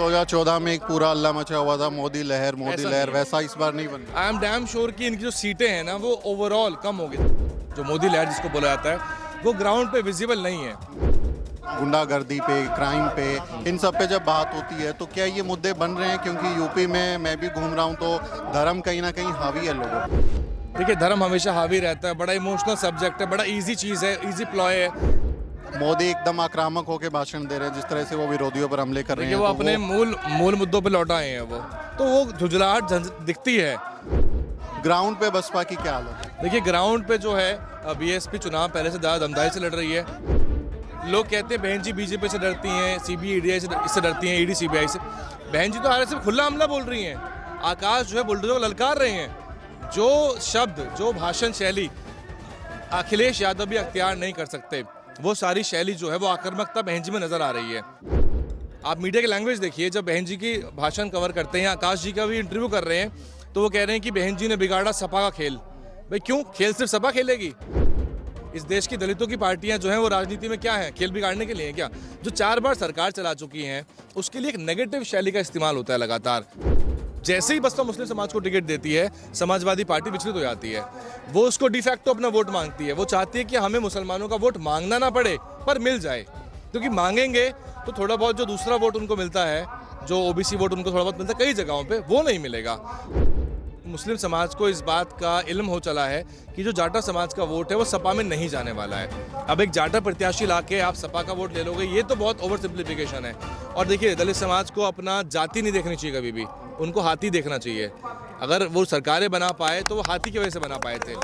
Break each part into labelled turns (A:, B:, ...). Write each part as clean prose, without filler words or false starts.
A: 2014 में एक पूरा अल्लाह मचा हुआ था, मोदी लहर
B: ऐसा नहीं है।
A: वैसा इस बार नहीं बन रहा।
B: आई एम डैम श्योर कि इनकी जो सीटें हैं ना वो ओवरऑल कम हो गई। जो मोदी लहर जिसको बोला जाता है वो ग्राउंड पे विजिबल नहीं है।
A: गुंडागर्दी पे, क्राइम पे, इन सब पे जब बात होती है तो क्या ये मुद्दे बन रहे हैं? क्योंकि यूपी में मैं भी घूम रहा हूँ तो धर्म कहीं ना कहीं हावी है लोगों पे।
B: देखिए, धर्म हमेशा हावी रहता है, बड़ा इमोशनल सब्जेक्ट है, बड़ा इजी चीज़ है, इजी प्लॉय है।
A: मोदी एकदम आक्रामक होकर भाषण दे रहे हैं, जिस तरह से वो विरोधियों पर हमले कर रहे
B: देखिए,
A: हैं।
B: वो
A: तो
B: अपने मूल मुद्दों पे लौट आए हैं वो, तो वो झुंझलाहट दिखती है।
A: ग्राउंड पे बसपा की क्या हालत है?
B: देखिए, ग्राउंड पे जो है बीएसपी चुनाव पहले से ज़्यादा दमदारी से लड़ रही है। लोग कहते हैं बहन जी बीजेपी से डरती हैं, सीबीआई ईडी से डरती हैं, ईडी सीबीआई से। बहन जी तो आरएसएस में खुला हमला बोल रही हैं। आकाश जो है बुलडोजर को ललकार रहे हैं। जो शब्द, जो भाषण शैली अखिलेश यादव भी अख्तियार नहीं कर सकते, वो सारी शैली जो है वो आक्रामकता बहन जी में नजर आ रही है। आप मीडिया की लैंग्वेज देखिए, जब बहन जी की भाषण कवर करते हैं, आकाश जी का भी इंटरव्यू कर रहे हैं, तो वो कह रहे हैं कि बहन जी ने बिगाड़ा सपा का खेल। भाई क्यों? खेल सिर्फ सपा खेलेगी? इस देश की दलितों की पार्टियां जो हैं वो राजनीति में क्या है? खेल बिगाड़ने के लिए हैं क्या? जो 4 बार सरकार चला चुकी हैं, उसके लिए एक नेगेटिव शैली का इस्तेमाल होता है लगातार। जैसे ही बसपा मुस्लिम समाज को टिकट देती है, समाजवादी पार्टी विचलित हो जाती है। वो उसको डिफैक्टो अपना वोट मांगती है। वो चाहती है कि हमें मुसलमानों का वोट मांगना ना पड़े, पर मिल जाए। क्योंकि मांगेंगे तो थोड़ा बहुत जो दूसरा वोट उनको मिलता है, जो ओबीसी वोट उनको थोड़ा बहुत मिलता है कई जगहों पे, वो नहीं मिलेगा। मुस्लिम समाज को इस बात का इल्म हो चला है कि जो जाटा समाज का वोट है वो सपा में नहीं जाने वाला है। अब एक जाटा प्रत्याशी लाके आप सपा का वोट ले लोगे, ये तो बहुत ओवर सिंप्लीफिकेशन है। और देखिए, दलित समाज को अपना जाति नहीं देखनी चाहिए कभी भी, उनको हाथी देखना चाहिए। अगर वो सरकारें बना पाए तो वो हाथी की वजह से बना पाए थे।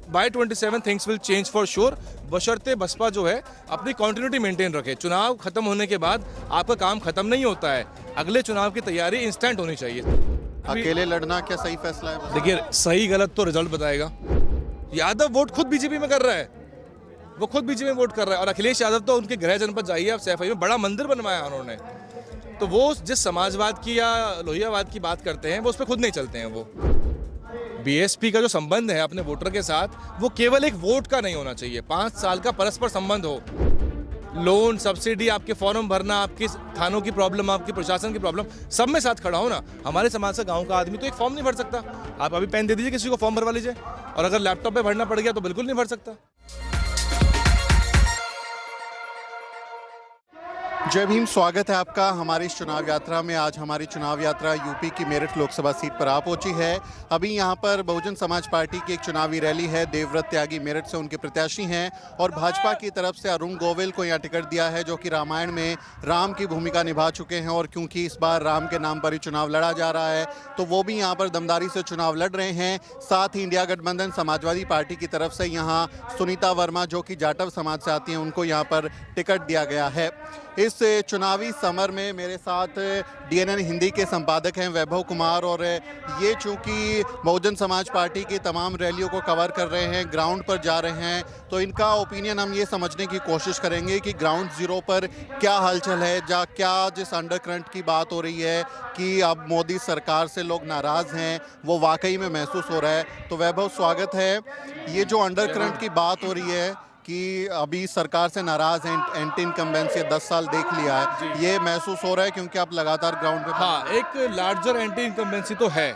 B: By 27 things will change for sure, बशर्ते बसपा जो है अपनी कंटिन्यूटी मेंटेन रखे। चुनाव खत्म होने के बाद आपका काम खत्म नहीं होता है, अगले चुनाव की तैयारी इंस्टेंट होनी चाहिए।
A: अकेले लड़ना क्या सही फैसला है?
B: देखिए, सही गलत तो रिजल्ट बताएगा। यादव वोट खुद बीजेपी में कर रहा है, वो खुद बीजेपी में वोट कर रहा है। और अखिलेश यादव तो उनके गृह जनपद जाइए आप, सैफई में बड़ा मंदिर बनवाया उन्होंने। तो वो जिस समाजवाद की या लोहियावाद की बात करते हैं, वो उस पर खुद नहीं चलते हैं। वो बीएसपी का जो संबंध है अपने वोटर के साथ, वो केवल एक वोट का नहीं होना चाहिए, 5 साल का परस्पर संबंध हो। लोन, सब्सिडी, आपके फॉर्म भरना, आपकी थानों की प्रॉब्लम, आपकी प्रशासन की प्रॉब्लम, सब में साथ खड़ा हो ना। हमारे समाज से गांव का आदमी तो एक फॉर्म नहीं भर सकता। आप अभी पेन दे दीजिए किसी को, फॉर्म भरवा लीजिए, और अगर लैपटॉप पे भरना पड़ गया तो बिल्कुल नहीं भर सकता।
A: जय भीम, स्वागत है आपका हमारी इस चुनाव यात्रा में। आज हमारी चुनाव यात्रा यूपी की मेरठ लोकसभा सीट पर आ पहुंची है। अभी यहां पर बहुजन समाज पार्टी की एक चुनावी रैली है। देवव्रत त्यागी मेरठ से उनके प्रत्याशी हैं, और भाजपा की तरफ से अरुण गोविल को यहां टिकट दिया है, जो कि रामायण में राम की भूमिका निभा चुके हैं। और क्योंकि इस बार राम के नाम पर ही चुनाव लड़ा जा रहा है, तो वो भी यहाँ पर दमदारी से चुनाव लड़ रहे हैं। साथ ही इंडिया गठबंधन समाजवादी पार्टी की तरफ से यहाँ सुनीता वर्मा, जो कि जाटव समाज से आती हैं, उनको यहाँ पर टिकट दिया गया है। इस चुनावी समर में मेरे साथ डीएनएन हिंदी के संपादक हैं वैभव कुमार, और ये चूंकि बहुजन समाज पार्टी की तमाम रैलियों को कवर कर रहे हैं, ग्राउंड पर जा रहे हैं, तो इनका ओपिनियन हम ये समझने की कोशिश करेंगे कि ग्राउंड जीरो पर क्या हलचल है, क्या जिस अंडरकरंट की बात हो रही है कि अब मोदी सरकार से लोग नाराज़ हैं, वो वाकई में महसूस हो रहा है। तो वैभव, स्वागत है। ये जो अंडरकरंट की बात हो रही है कि अभी सरकार से नाराज हैं, एंटी इनकम्बेंसी 10 साल देख लिया है, ये महसूस हो रहा है क्योंकि आप लगातार ग्राउंड पे?
B: हाँ, एक लार्जर एंटी इनकम्बेंसी तो है,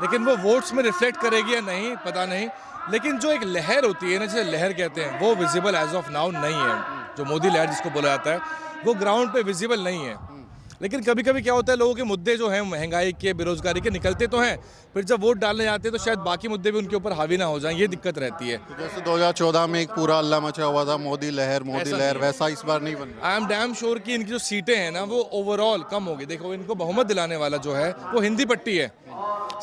B: लेकिन वो वोट्स में रिफ्लेक्ट करेगी या नहीं पता नहीं। लेकिन जो एक लहर होती है ना, जिसे लहर कहते हैं, वो विजिबल एज ऑफ नाउ नहीं है। जो मोदी लहर जिसको बोला जाता है, वो ग्राउंड पे विजिबल नहीं है। लेकिन कभी कभी क्या होता है, लोगों के मुद्दे जो हैं महंगाई के, बेरोजगारी के, निकलते तो हैं, फिर जब वोट डालने जाते हैं तो शायद बाकी मुद्दे भी उनके ऊपर हावी ना हो जाएं, ये दिक्कत रहती है।
A: तो जैसे 2014 में एक पूरा अल्लाह मचा हुआ था, मोदी लहर वैसा इस बार नहीं बन रहा।
B: आई एम डैम श्योर कि इनकी जो सीटें हैं ना वो ओवरऑल कम होगी। देखो, इनको बहुमत दिलाने वाला जो है वो हिंदी पट्टी है।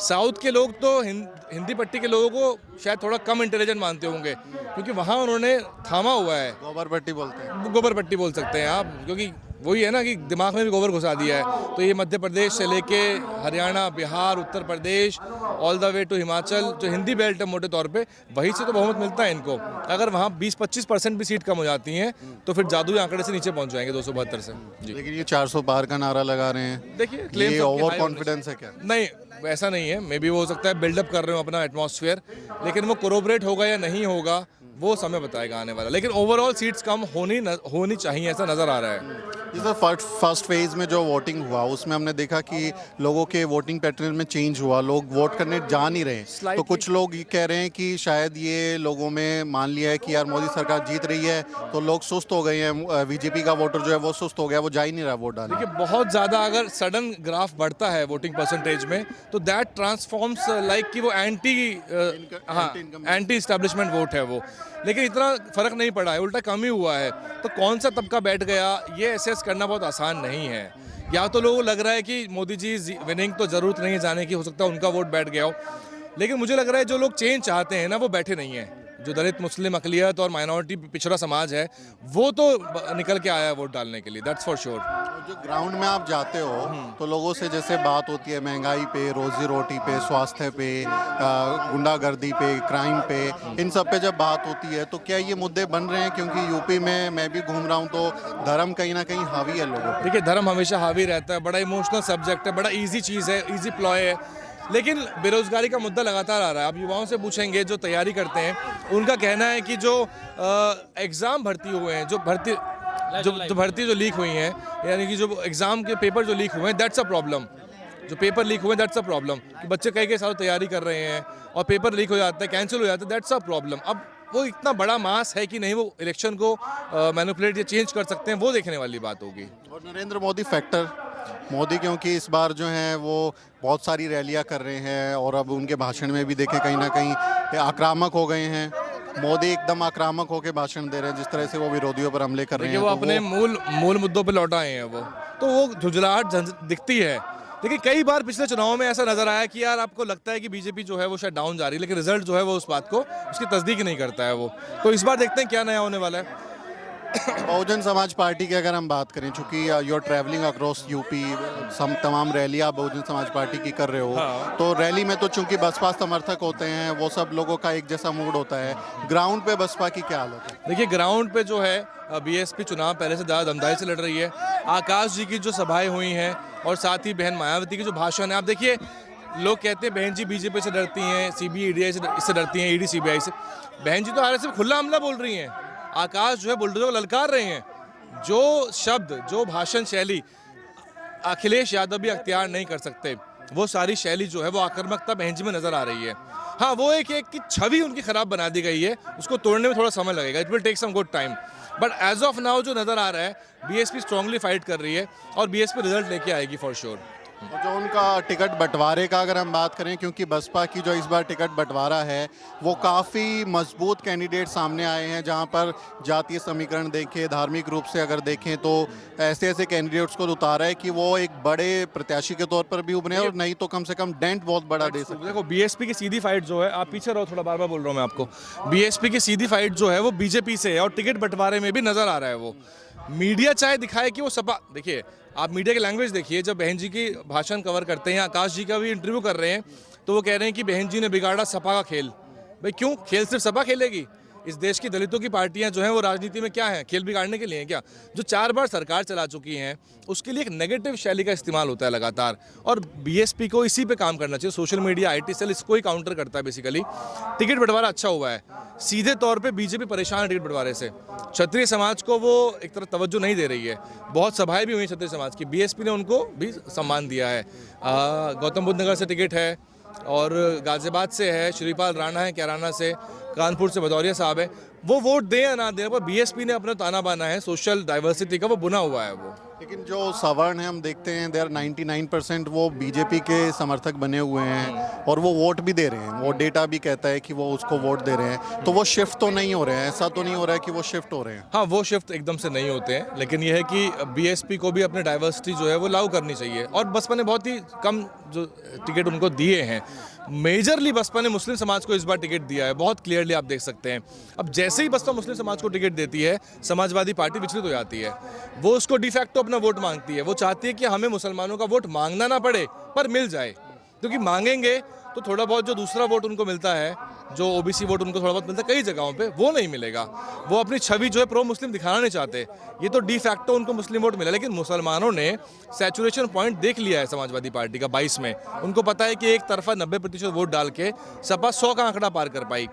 B: साउथ के लोग तो हिंदी पट्टी के लोगों को शायद थोड़ा कम इंटेलिजेंट मानते होंगे, क्योंकि वहाँ उन्होंने थामा हुआ है।
A: गोबर पट्टी बोलते हैं,
B: गोबर पट्टी बोल सकते हैं आप, क्योंकि वही है ना कि दिमाग में भी गोबर घुसा दिया है। तो ये मध्य प्रदेश से लेके Haryana, Bihar, Uttar Pradesh, all the way to Himachal, जो हिंदी बेल्ट है मोटे तौर पे, वहीं से तो बहुमत मिलता है इनको। अगर वहाँ 20-25% भी सीट कम हो जाती हैं तो फिर जादुई आंकड़े से नीचे पहुँच जाएंगे 272 से। जी,
A: लेकिन ये 400 पार का नारा लगा रहे हैं।
B: देखिए,
A: ये ओवर कॉन्फिडेंस है क्या?
B: नहीं, ऐसा नहीं है। मे बी वो हो सकता है बिल्डअप कर रहे हो अपना एटमॉस्फेयर, लेकिन वो कोरोबरेट होगा या नहीं होगा वो समय बताएगा आने वाला। लेकिन ओवरऑल सीट्स कम होनी चाहिए, ऐसा नजर आ रहा है।
A: जैसे फर्स्ट फेज में जो वोटिंग हुआ उसमें हमने देखा कि लोगों के वोटिंग पैटर्न में चेंज हुआ, लोग वोट करने जा नहीं रहे। तो कुछ लोग ये कह रहे हैं कि शायद ये लोगों में मान लिया है कि यार मोदी सरकार जीत रही है तो लोग सुस्त हो गए हैं, बीजेपी का वोटर जो है वो सुस्त हो गया, वो जा ही नहीं रहा वोट डालने।
B: देखिए बहुत ज़्यादा अगर सडन ग्राफ बढ़ता है वोटिंग परसेंटेज में तो दैट ट्रांसफॉर्म्स लाइक कि वो एंटी इस्टेब्लिशमेंट वोट है वो, लेकिन इतना फर्क नहीं पड़ा है, उल्टा कम ही हुआ है। तो कौन सा तबका बैठ गया ये एसेस करना बहुत आसान नहीं है। या तो लोगों को लग रहा है कि मोदी जी विनिंग तो ज़रूरत नहीं है जाने की, हो सकता है उनका वोट बैठ गया हो, लेकिन मुझे लग रहा है जो लोग चेंज चाहते हैं ना वो बैठे नहीं हैं। जो दलित मुस्लिम अकलियत और माइनॉरिटी पिछड़ा समाज है वो तो निकल के आया है वोट डालने के लिए, दैट्स फॉर श्योर।
A: जो ग्राउंड में आप जाते हो तो लोगों से जैसे बात होती है महंगाई पे, रोजी रोटी पे, स्वास्थ्य पे, गुंडागर्दी पे, क्राइम पे, इन सब पे जब बात होती है तो क्या ये मुद्दे बन रहे हैं? क्योंकि यूपी में मैं भी घूम रहा हूँ तो धर्म कहीं ना कहीं हावी है लोगों पे।
B: देखिए धर्म हमेशा हावी रहता है, बड़ा इमोशनल सब्जेक्ट है, बड़ा इजी चीज़ है, इजी प्लॉय है, लेकिन बेरोजगारी का मुद्दा लगातार आ रहा है। आप युवाओं से पूछेंगे जो तैयारी करते हैं, उनका कहना है कि जो एग्ज़ाम भर्ती हुए हैं, जो भर्ती जो लीक हुई हैं, यानी कि जो एग्ज़ाम के पेपर जो लीक हुए हैं, दैट्स अ प्रॉब्लम। जो पेपर लीक हुए हैं दैट्स अ प्रॉब्लम, कि बच्चे कई साल तैयारी कर रहे हैं और पेपर लीक हो जाता है, कैंसिल हो जाता है, दैट्स अ प्रॉब्लम। अब वो इतना बड़ा मास है कि नहीं वो इलेक्शन को मैनिपुलेट या चेंज कर सकते हैं, वो देखने वाली बात होगी।
A: और नरेंद्र मोदी फैक्टर, मोदी क्योंकि इस बार जो है वो बहुत सारी रैलियां कर रहे हैं और अब उनके भाषण में भी देखें कहीं ना कहीं आक्रामक हो गए हैं। मोदी एकदम आक्रामक होकर भाषण दे रहे हैं, जिस तरह से वो विरोधियों पर हमले कर रहे हैं।
B: वो अपने मूल मुद्दों पर लौट आए हैं वो झुंझलाहट दिखती है। लेकिन कई बार पिछले चुनाव में ऐसा नजर आया कि यार आपको लगता है कि बीजेपी जो है वो शायद डाउन जा रही है, लेकिन रिजल्ट जो है वो उस बात को उसकी तस्दीक नहीं करता है वो। तो इस बार देखते हैं क्या नया होने वाला है।
A: बहुजन समाज पार्टी की अगर हम बात करें, चूंकि you are travelling across UP, तमाम रैली आप बहुजन समाज पार्टी की कर रहे हो, तो रैली में तो चूंकि बसपा समर्थक होते हैं, वो सब लोगों का एक जैसा मूड होता है। ग्राउंड पे बसपा की क्या हालत है?
B: देखिए ग्राउंड पे जो है बीएसपी चुनाव पहले से ज़्यादा दमदाई से लड़ रही है। आकाश जी की जो सभाएं हुई हैं और साथ ही बहन मायावती की जो भाषण है, आप देखिए लोग कहते हैं बहन जी बीजेपी से डरती हैं, सीबीआई ईडी से डरती हैं, ईडी सीबीआई से। बहन जी तो आरएसएस में खुला हमला बोल रही हैं। आकाश जो है बुलडोजर को ललकार रहे हैं। जो शब्द, जो भाषण शैली अखिलेश यादव भी अख्तियार नहीं कर सकते, वो सारी शैली जो है वो आक्रामकता बहन जी में नजर आ रही है। हाँ, वो एक की छवि उनकी खराब बना दी गई है, उसको तोड़ने में थोड़ा समय लगेगा, it will take some good time, but as of now जो नजर आ रहा है बीएसपी स्ट्रांगली फाइट कर रही है और बीएसपी रिजल्ट लेके आएगी फॉर श्योर।
A: और जो उनका टिकट बंटवारे का अगर हम बात करें, क्योंकि बसपा की जो इस बार टिकट बंटवारा है वो काफ़ी मजबूत कैंडिडेट सामने आए हैं, जहां पर जातीय समीकरण देखें, धार्मिक रूप से अगर देखें तो ऐसे ऐसे कैंडिडेट्स को उतारा है कि वो एक बड़े प्रत्याशी के तौर पर भी उभरे और नहीं तो कम से कम डेंट बहुत बड़ा दे सकते।
B: देखो बीएसपी की सीधी फाइट जो है, आप पीछे रहो थोड़ा, बार बार बोल रहा हूँ मैं आपको, बीएसपी की सीधी फाइट जो है वो बीजेपी से है और टिकट बंटवारे में भी नजर आ रहा है। वो मीडिया चाहे दिखाए कि वो सपा, देखिए आप मीडिया की लैंग्वेज देखिए, जब बहन जी की भाषण कवर करते हैं, आकाश जी का भी इंटरव्यू कर रहे हैं, तो वो कह रहे हैं कि बहन जी ने बिगाड़ा सपा का खेल। भाई क्यों? खेल सिर्फ सपा खेलेगी? इस देश की दलितों की पार्टियां जो हैं वो राजनीति में क्या हैं? खेल बिगाड़ने के लिए हैं क्या? जो 4 बार सरकार चला चुकी हैं उसके लिए एक नेगेटिव शैली का इस्तेमाल होता है लगातार, और बीएसपी को इसी पे काम करना चाहिए। सोशल मीडिया, आईटी सेल इसको ही काउंटर करता है बेसिकली। टिकट बंटवारा अच्छा हुआ है, सीधे तौर पे बीजेपी परेशान है टिकट बंटवारे से। क्षत्रिय समाज को वो एक तरह तवज्जो नहीं दे रही है, बहुत सभाएं भी हुई क्षत्रिय समाज की, बीएसपी ने उनको भी सम्मान दिया है। गौतम बुद्ध नगर से टिकट है और गाजियाबाद से है, श्रीपाल राणा है कैराना से, कानपुर से भदौरिया साहब है। वो वोट दें या ना दें, पर बीएसपी ने अपना ताना बाना है सोशल डाइवर्सिटी का, वो बुना हुआ है वो।
A: लेकिन जो सवर्ण है हम देखते हैं देर 99% वो बीजेपी के समर्थक बने हुए हैं और वो वोट भी दे रहे हैं, वो डेटा भी कहता है कि वो उसको वोट दे रहे हैं, तो वो शिफ्ट तो नहीं हो रहे हैं, ऐसा तो नहीं हो रहा है कि वो शिफ्ट हो रहे हैं?
B: हाँ, वो शिफ्ट एकदम से नहीं होते हैं, लेकिन यह है कि बीएसपी को भी अपने डाइवर्सिटी जो है वो लागू करनी चाहिए। और बसपा ने बहुत ही कम जो टिकट उनको दिए हैं, मेजरली बसपा ने मुस्लिम समाज को इस बार टिकट दिया है, बहुत क्लियरली आप देख सकते हैं। अब जैसे ही बसपा मुस्लिम समाज को टिकट देती है, समाजवादी पार्टी विचलित हो जाती है, वो उसको डिफैक्टो अपना वोट मांगती है। वो चाहती है कि हमें मुसलमानों का वोट मांगना ना पड़े पर मिल जाए, क्योंकि मांगेंगे तो थोड़ा बहुत जो दूसरा वोट उनको मिलता है, जो ओबीसी वोट उनको थोड़ा बहुत मिलता है कई जगहों पे, वो नहीं मिलेगा। वो अपनी छवि जो है प्रो मुस्लिम दिखाना नहीं चाहते, ये तो डी फैक्टो उनको मुस्लिम वोट मिला। लेकिन मुसलमानों ने सैचुरेशन पॉइंट देख लिया है समाजवादी पार्टी का 22 में। उनको पता है कि एक तरफा 90% वोट डाल के सपा 100 का आंकड़ा पार कर पाई,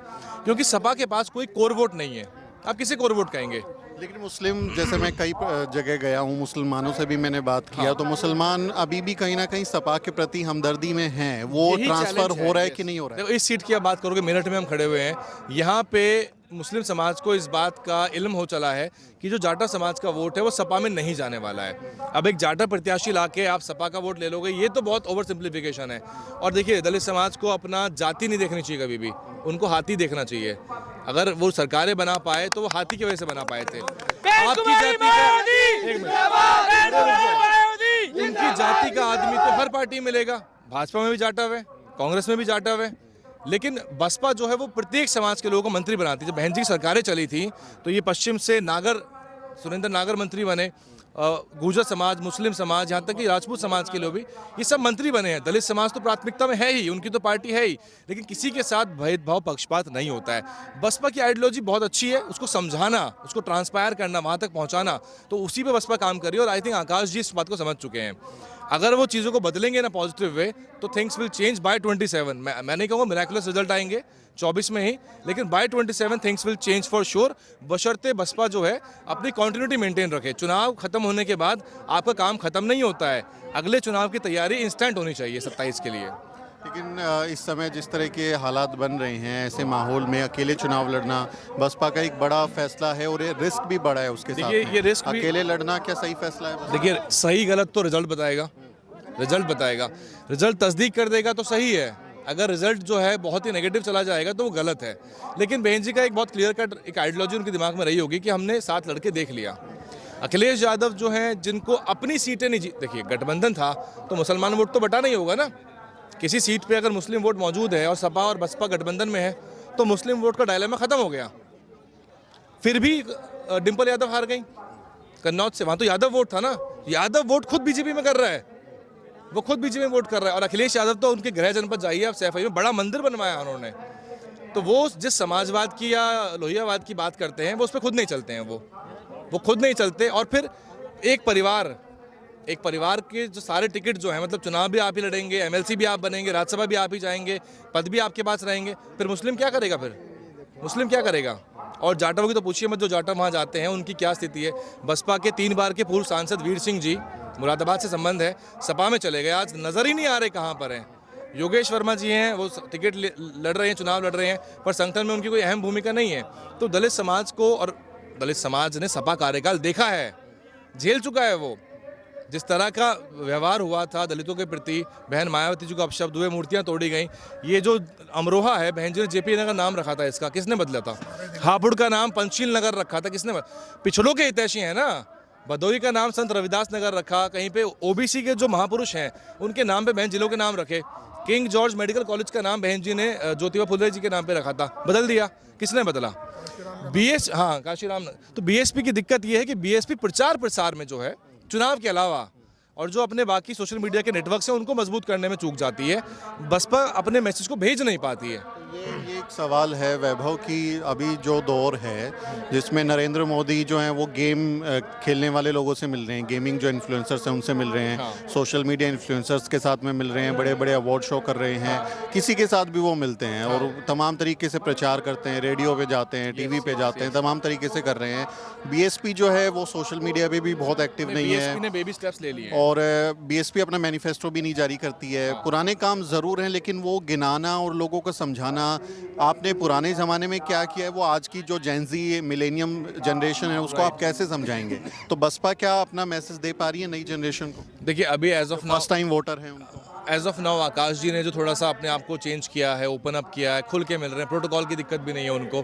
B: क्योंकि सपा के पास कोई कोर वोट नहीं है। आप किसे कोर वोट कहेंगे?
A: लेकिन मुस्लिम, जैसे मैं कई जगह गया हूँ, मुसलमानों से भी मैंने बात किया, तो मुसलमान अभी भी कहीं ना कहीं सपा के प्रति हमदर्दी में हैं। वो
B: यही
A: ट्रांसफर
B: challenge
A: हो रहा है
B: yes।
A: कि नहीं हो रहा है?
B: देखो इस सीट की आप बात करोगे, मेरठ में हम खड़े हुए हैं, यहाँ पे मुस्लिम समाज को इस बात का इल्म हो चला है कि जो जाटा समाज का वोट है वो सपा में नहीं जाने वाला है। अब एक जाटा प्रत्याशी लाके आप सपा का वोट ले लोगे, ये तो बहुत ओवर सिंप्लीफिकेशन है। और देखिए, दलित समाज को अपना जाति नहीं देखनी चाहिए कभी भी, उनको हाथी देखना चाहिए। अगर वो सरकारें बना पाए तो वो हाथी की वजह से बना पाए थे। आपकी जाति का, एक मिनट, उनकी जाति का आदमी तो हर पार्टी में मिलेगा, भाजपा में भी जाटा हुए, कांग्रेस में भी जाटा हुए, लेकिन बसपा जो है वो प्रत्येक समाज के लोगों को मंत्री बनाती है। जब बहन जी की सरकारें चली थी तो ये पश्चिम से सुरेंद्र नागर मंत्री बने, गुर्जर समाज, मुस्लिम समाज, यहाँ तक कि राजपूत समाज के लोग भी, ये सब मंत्री बने हैं। दलित समाज तो प्राथमिकता में है ही, उनकी तो पार्टी है ही, लेकिन किसी के साथ भेदभाव, पक्षपात नहीं होता है। बसपा की आइडियोलॉजी बहुत अच्छी है, उसको समझाना, उसको ट्रांसपायर करना, वहाँ तक पहुँचाना, तो उसी पे बसपा काम कर रही है। और आई थिंक आकाश जी इस बात को समझ चुके हैं। अगर वो चीज़ों को बदलेंगे ना पॉजिटिव वे, तो थिंग्स विल चेंज बाय 27। मैं नहीं कहूँगा मिराकुलस रिजल्ट आएंगे 24 में ही, लेकिन by 27 things will change for sure, बशर्ते बसपा जो है अपनी कंटिन्यूटी मेंटेन रखे। चुनाव खत्म होने के बाद आपका काम खत्म नहीं होता है, अगले चुनाव की तैयारी इंस्टेंट होनी चाहिए 27 के लिए।
A: लेकिन इस समय जिस तरह के हालात बन रहे हैं, ऐसे माहौल में अकेले चुनाव लड़ना बसपा का एक बड़ा फैसला है, और ये रिस्क भी बड़ा है उसके साथ में।
B: ये रिस्क भी,
A: अकेले लड़ना क्या सही फैसला है?
B: देखिए सही गलत तो रिजल्ट बताएगा, रिजल्ट तस्दीक कर देगा तो सही है। अगर रिजल्ट जो है बहुत ही नेगेटिव चला जाएगा तो वो गलत है। लेकिन बहन जी का एक बहुत क्लियर कट एक आइडियोलॉजी उनके दिमाग में रही होगी कि हमने 7 लड़के देख लिया। अखिलेश यादव जो हैं, जिनको अपनी सीटें नहीं देखिए, गठबंधन था तो मुसलमान वोट तो बटा नहीं होगा ना। किसी सीट पे अगर मुस्लिम वोट मौजूद है और सपा और बसपा गठबंधन में है तो मुस्लिम वोट का डायलेमा खत्म हो गया। फिर भी डिम्पल यादव हार गई कन्नौज से, वहाँ तो यादव वोट था ना। यादव वोट खुद बीजेपी में कर रहा है, वो खुद बीजेपी में वोट कर रहा है। और अखिलेश यादव तो उनके गृह जनपद जाइए आप, सैफई में बड़ा मंदिर बनवाया उन्होंने। तो वो जिस समाजवाद की या लोहियावाद की बात करते हैं वो उस पर खुद नहीं चलते हैं, वो खुद नहीं चलते। और फिर एक परिवार के जो सारे टिकट जो हैं, मतलब चुनाव भी आप ही लड़ेंगे, एमएलसी भी आप बनेंगे, राज्यसभा भी आप ही जाएंगे, पद भी आपके पास रहेंगे, फिर मुस्लिम क्या करेगा? मुस्लिम क्या करेगा? और जाटों की तो पूछिए मत, जो जाटा वहाँ जाते हैं उनकी क्या स्थिति है। बसपा के 3 बार के पूर्व सांसद वीर सिंह जी, मुरादाबाद से संबंध है, सपा में चले गए, आज नजर ही नहीं आ रहे कहाँ पर हैं। योगेश वर्मा जी हैं, वो टिकट लड़ रहे हैं, चुनाव लड़ रहे हैं, पर संगठन में उनकी कोई अहम भूमिका नहीं है। तो दलित समाज को, और दलित समाज ने सपा कार्यकाल देखा है, झेल चुका है। वो जिस तरह का व्यवहार हुआ था दलितों के प्रति, बहन मायावती जी को अपशब्द हुए, मूर्तियां तोड़ी गई। ये जो अमरोहा है, बहन जी ने जेपी नगर नाम रखा था, इसका किसने बदला था? हापुड़ का नाम पंचशील नगर रखा था, किसने? पिछड़ों के हितैषी हैं ना। भदोही का नाम संत रविदास नगर रखा, कहीं पे ओबीसी के जो महापुरुष हैं उनके नाम पे बहन जिलों के नाम रखे। किंग जॉर्ज मेडिकल कॉलेज का नाम बहन जी ने ज्योतिबा फुले जी के नाम पे रखा था, बदल दिया, किसने बदला? काशीराम। तो बीएसपी की दिक्कत ये है कि बीएसपी प्रचार प्रसार में जो है, चुनाव के अलावा और जो अपने बाकी सोशल मीडिया के नेटवर्क हैं उनको मजबूत करने में चूक जाती है। बसपा अपने मैसेज को भेज नहीं पाती है।
A: ये एक सवाल है वैभव की, अभी जो दौर है जिसमें नरेंद्र मोदी जो हैं वो गेम खेलने वाले लोगों से मिल रहे हैं, गेमिंग जो इन्फ्लुएंसर्स हैं उनसे मिल रहे हैं,
B: हाँ।
A: सोशल मीडिया इन्फ्लुएंसर्स के साथ में मिल रहे हैं, बड़े बड़े अवार्ड शो कर रहे हैं, किसी के साथ भी वो मिलते हैं और तमाम तरीके से प्रचार करते हैं, रेडियो पे जाते हैं, टीवी पे जाते हैं, तमाम तरीके से कर रहे हैं। बीएसपी जो है वो सोशल मीडिया पे भी बहुत एक्टिव नहीं है,
B: बीएसपी ने बेबी स्टेप्स ले लिए
A: और बीएसपी अपना मैनिफेस्टो भी नहीं जारी करती है। पुराने काम ज़रूर हैं, लेकिन वो गिनाना और लोगों को समझाना, आपने पुराने ज़माने में क्या किया है वो आज की जो जेनजी मिलेनियम जनरेशन है उसको आप कैसे समझाएंगे? तो बसपा क्या अपना मैसेज दे पा रही है नई जनरेशन को?
B: देखिए अभी as of now,
A: first time voter हैं उनको,
B: as of now Aakash ji ने जो थोड़ा सा अपने आप को चेंज किया है, ओपन अप किया है, खुल के मिल रहे हैं, प्रोटोकॉल की दिक्कत भी नहीं है उनको,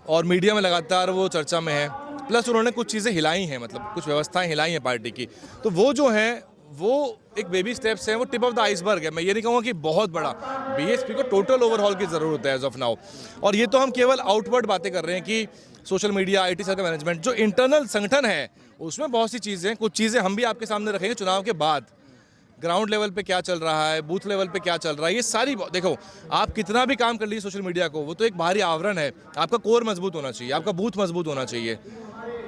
B: और मीडिया में लगातार वो चर्चा में है। प्लस उन्होंने कुछ चीज़ें हिलाई हैं, मतलब कुछ व्यवस्थाएं हिलाई हैं पार्टी की, तो वो जो हैं वो एक बेबी स्टेप्स हैं, वो टिप ऑफ द आइसबर्ग है। मैं ये नहीं कहूँगा कि बहुत बड़ा, बीएसपी को टोटल ओवरहॉल की ज़रूरत है एज ऑफ नाउ। और ये तो हम केवल आउटवर्ड बातें कर रहे हैं कि सोशल मीडिया, आईटी सेल का मैनेजमेंट, जो इंटरनल संगठन है उसमें बहुत सी चीज़ें, कुछ चीज़ें हम भी आपके सामने रखेंगे चुनाव के बाद। ग्राउंड लेवल पे क्या चल रहा है, बूथ लेवल पे क्या चल रहा है, ये सारी देखो, आप कितना भी काम कर लीजिए सोशल मीडिया को, वो तो एक बाहरी आवरण है। आपका कोर मजबूत होना चाहिए, आपका बूथ मजबूत होना चाहिए।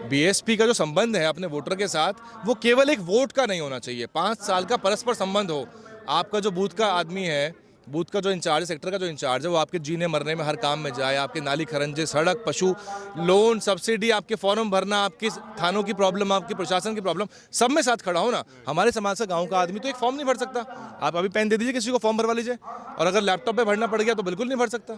B: बीएसपी का जो संबंध है अपने वोटर के साथ, वो केवल एक वोट का नहीं होना चाहिए, 5 साल का परस्पर संबंध हो। आपका जो बूथ का आदमी है बूथ का जो इंचार्ज है, सेक्टर का जो इंचार्ज है, वो आपके जीने मरने में हर काम में जाए, आपके नाली खरंजे, सड़क, पशु, लोन, सब्सिडी, आपके फॉर्म भरना, आपके थानों की प्रॉब्लम, आपके प्रशासन की प्रॉब्लम, सब में साथ खड़ा हो ना। हमारे समाज से गांव का आदमी तो एक फॉर्म नहीं भर सकता। आप अभी पेन दे दीजिए किसी को, फॉर्म भरवा लीजिए, और अगर लैपटॉप पे भरना पड़ गया तो बिल्कुल नहीं भर सकता।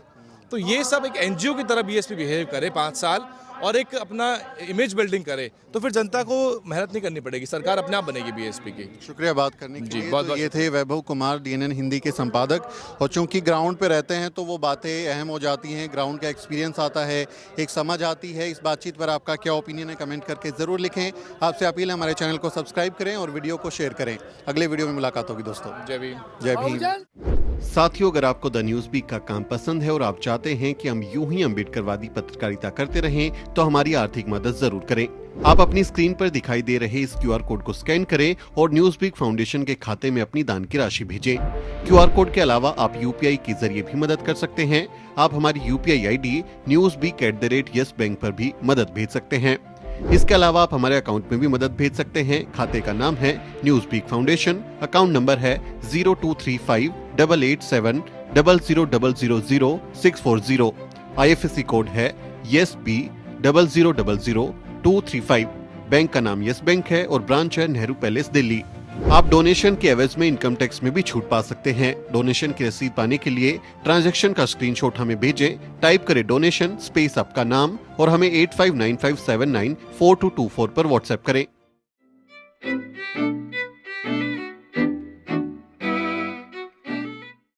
B: तो ये सब एक एनजीओ की तरह बीएसपी बिहेव करे 5 साल और एक अपना इमेज बिल्डिंग करे, तो फिर जनता को मेहनत नहीं करनी पड़ेगी, सरकार अपने आप बनेगी बीएसपी की।
A: शुक्रिया बात करने के
B: जी,
A: लिए।
B: बहुत
A: तो
B: बहुत
A: ये थे वैभव कुमार, डीएनएन हिंदी के संपादक। और चूंकि ग्राउंड पे रहते हैं तो वो बातें अहम हो जाती हैं, ग्राउंड का एक्सपीरियंस आता है, एक समझ आती है। इस बातचीत पर आपका क्या ओपिनियन है, कमेंट करके ज़रूर लिखें। आपसे अपील है हमारे चैनल को सब्सक्राइब करें और वीडियो को शेयर करें। अगले वीडियो में मुलाकात होगी दोस्तों।
B: जय भीम।
A: जय भीम। साथियों, अगर आपको द न्यूज़ वीक का काम पसंद है और आप चाहते हैं कि हम यूं ही अम्बेडकरवादी पत्रकारिता करते रहें, तो हमारी आर्थिक मदद जरूर करें। आप अपनी स्क्रीन पर दिखाई दे रहे इस क्यूआर कोड को स्कैन करें और न्यूज़ वीक फाउंडेशन के खाते में अपनी दान की राशि भेजें। क्यूआर कोड के अलावा आप यूपीआई के जरिए भी मदद कर सकते हैं। आप हमारी यूपीआई आईडी newsweek@yes बैंक पर भी मदद भेज सकते हैं। इसके अलावा आप हमारे अकाउंट में भी मदद भेज सकते हैं। खाते का नाम है Newsweek Foundation, account number है 02358800000640। IFSC कोड है YESB000235। बैंक का नाम यस बैंक है और ब्रांच है नेहरू पैलेस, दिल्ली। आप डोनेशन के एवज में इनकम टैक्स में भी छूट पा सकते हैं। डोनेशन की रसीद पाने के लिए ट्रांजैक्शन का स्क्रीनशॉट हमें भेजें। टाइप करें डोनेशन स्पेस आपका नाम और हमें 8595794224 पर व्हाट्सएप करें।